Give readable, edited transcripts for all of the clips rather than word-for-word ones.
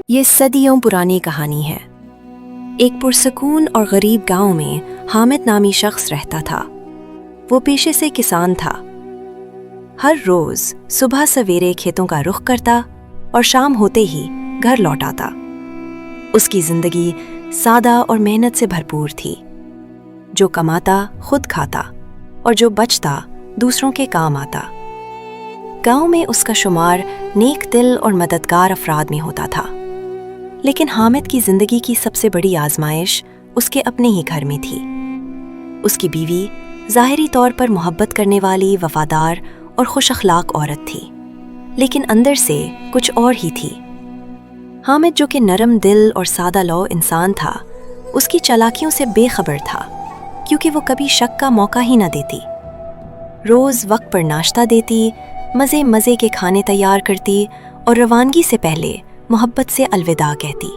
یہ صدیوں پرانی کہانی ہے۔ ایک پرسکون اور غریب گاؤں میں حامد نامی شخص رہتا تھا۔ وہ پیشے سے کسان تھا۔ ہر روز صبح سویرے کھیتوں کا رخ کرتا اور شام ہوتے ہی گھر لوٹ آتا۔ اس کی زندگی سادہ اور محنت سے بھرپور تھی۔ جو کماتا خود کھاتا اور جو بچتا دوسروں کے کام آتا۔ گاؤں میں اس کا شمار نیک دل اور مددگار افراد میں ہوتا تھا۔ لیکن حامد کی زندگی کی سب سے بڑی آزمائش اس کے اپنے ہی گھر میں تھی۔ اس کی بیوی ظاہری طور پر محبت کرنے والی، وفادار اور خوش اخلاق عورت تھی، لیکن اندر سے کچھ اور ہی تھی۔ حامد جو کہ نرم دل اور سادہ لو انسان تھا، اس کی چالاکیوں سے بے خبر تھا، کیونکہ وہ کبھی شک کا موقع ہی نہ دیتی۔ روز وقت پر ناشتہ دیتی، مزے کے کھانے تیار کرتی اور روانگی سے پہلے محبت سے الوداع کہتی۔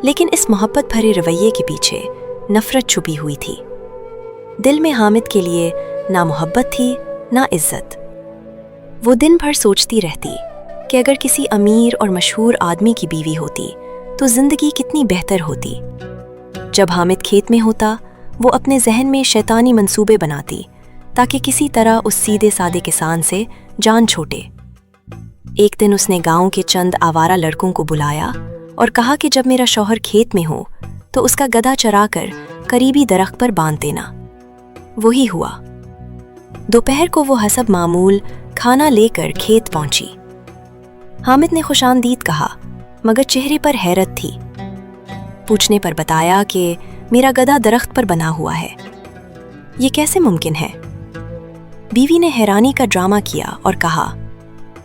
لیکن اس محبت بھرے رویے کے پیچھے نفرت چھپی ہوئی تھی۔ دل میں حامد کے لیے نہ محبت تھی نہ عزت۔ وہ دن بھر سوچتی رہتی کہ اگر کسی امیر اور مشہور آدمی کی بیوی ہوتی تو زندگی کتنی بہتر ہوتی۔ جب حامد کھیت میں ہوتا، وہ اپنے ذہن میں شیطانی منصوبے بناتی تاکہ کسی طرح اس سیدھے سادے کسان سے جان چھوٹے۔ ایک دن اس نے گاؤں کے چند آوارہ لڑکوں کو بلایا اور کہا کہ جب میرا شوہر کھیت میں ہو تو اس کا گدھا چرا کر قریبی درخت پر باندھ دینا۔ وہی ہوا۔ دوپہر کو وہ حسب معمول کھانا لے کر کھیت پہنچی۔ حامد نے خوش آمدید کہا، مگر چہرے پر حیرت تھی۔ پوچھنے پر بتایا کہ میرا گدھا درخت پر بنا ہوا ہے۔ یہ کیسے ممکن ہے؟ بیوی نے حیرانی کا ڈرامہ کیا اور کہا،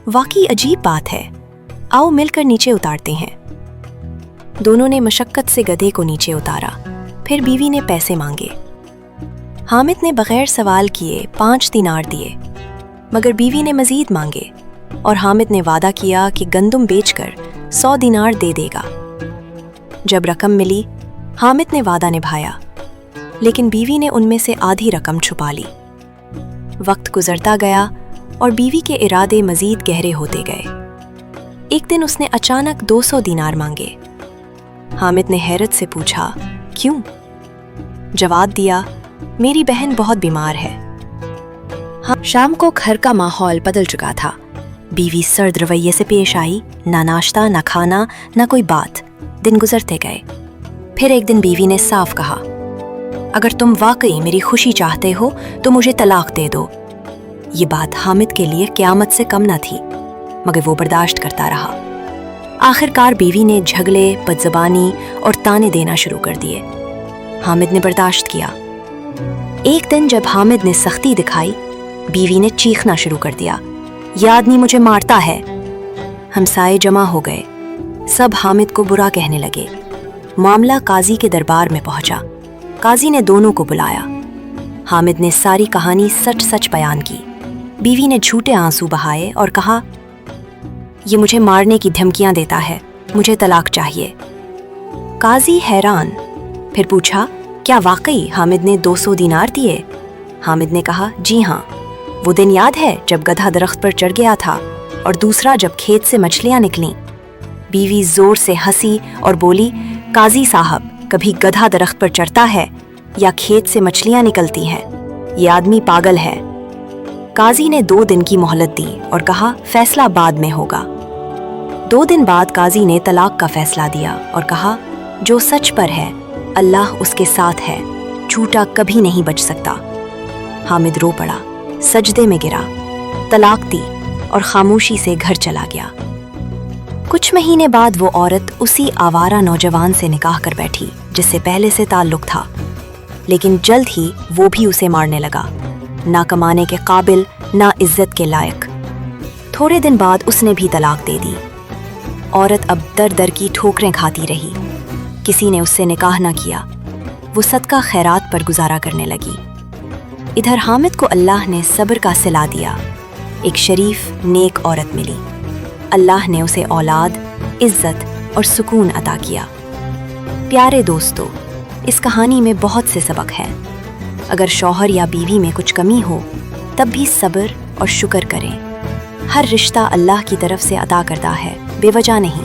واقعی عجیب بات ہے، آؤ مل کر نیچے اتارتے ہیں۔ دونوں نے مشقت سے گدھے کو نیچے اتارا، پھر بیوی نے پیسے مانگے۔ حامد نے بغیر سوال کیے 5 دینار دیے، مگر بیوی نے مزید مانگے اور حامد نے وعدہ کیا کہ گندم بیچ کر 100 دینار دے دے گا۔ جب رقم ملی، حامد نے وعدہ نبھایا، لیکن بیوی نے ان میں سے آدھی رقم چھپا لی۔ وقت گزرتا گیا اور بیوی کے ارادے مزید گہرے ہوتے گئے۔ ایک دن اس نے اچانک 200 دینار مانگے۔ حامد نے حیرت سے پوچھا، کیوں؟ جواب دیا، میری بہن بہت بیمار ہے۔ شام کو گھر کا ماحول بدل چکا تھا۔ بیوی سرد رویے سے پیش آئی، نہ ناشتہ، نہ کھانا، نہ کوئی بات۔ دن گزرتے گئے۔ پھر ایک دن بیوی نے صاف کہا، اگر تم واقعی میری خوشی چاہتے ہو تو مجھے طلاق دے دو۔ یہ بات حامد کے لیے قیامت سے کم نہ تھی، مگر وہ برداشت کرتا رہا۔ آخرکار بیوی نے جھگڑے، بدزبانی اور تانے دینا شروع کر دیے۔ حامد نے برداشت کیا۔ ایک دن جب حامد نے سختی دکھائی، بیوی نے چیخنا شروع کر دیا، یہ آدمی مجھے مارتا ہے۔ ہمسائے جمع ہو گئے، سب حامد کو برا کہنے لگے۔ معاملہ قاضی کے دربار میں پہنچا۔ قاضی نے دونوں کو بلایا۔ حامد نے ساری کہانی سچ سچ بیان کی۔ بیوی نے جھوٹے آنسو بہائے اور کہا، یہ مجھے مارنے کی دھمکیاں دیتا ہے، مجھے طلاق چاہیے۔ قاضی حیران، پھر پوچھا، کیا واقعی حامد نے 200 دینار دیے؟ حامد نے کہا، جی ہاں۔ وہ دن یاد ہے جب گدھا درخت پر چڑھ گیا تھا اور دوسرا جب کھیت سے مچھلیاں نکلیں؟ بیوی زور سے ہنسی اور بولی، قاضی صاحب، کبھی گدھا درخت پر چڑھتا ہے یا کھیت سے مچھلیاں نکلتی ہیں؟ یہ آدمی پاگل ہے۔ قاضی نے 2 دن کی مہلت دی اور کہا، فیصلہ بعد میں ہوگا۔ 2 دن بعد قاضی نے طلاق کا فیصلہ دیا اور کہا، جو سچ پر ہے اللہ اس کے ساتھ ہے، جھوٹا کبھی نہیں بچ سکتا۔ حامد رو پڑا، سجدے میں گرا، طلاق دی اور خاموشی سے گھر چلا گیا۔ کچھ مہینے بعد وہ عورت اسی آوارہ نوجوان سے نکاح کر بیٹھی جس سے پہلے سے تعلق تھا، لیکن جلد ہی وہ بھی اسے مارنے لگا، نہ کمانے کے قابل نہ عزت کے لائق۔ تھوڑے دن بعد اس نے بھی طلاق دے دی۔ عورت اب در در کی ٹھوکریں کھاتی رہی۔ کسی نے اس سے نکاح نہ کیا۔ وہ صدقہ خیرات پر گزارا کرنے لگی۔ ادھر حامد کو اللہ نے صبر کا صلہ دیا۔ ایک شریف نیک عورت ملی۔ اللہ نے اسے اولاد، عزت اور سکون عطا کیا۔ پیارے دوستو، اس کہانی میں بہت سے سبق ہیں۔ اگر شوہر یا بیوی میں کچھ کمی ہو تب بھی صبر اور شکر کریں۔ ہر رشتہ اللہ کی طرف سے عطا کردہ ہے، بے وجہ نہیں۔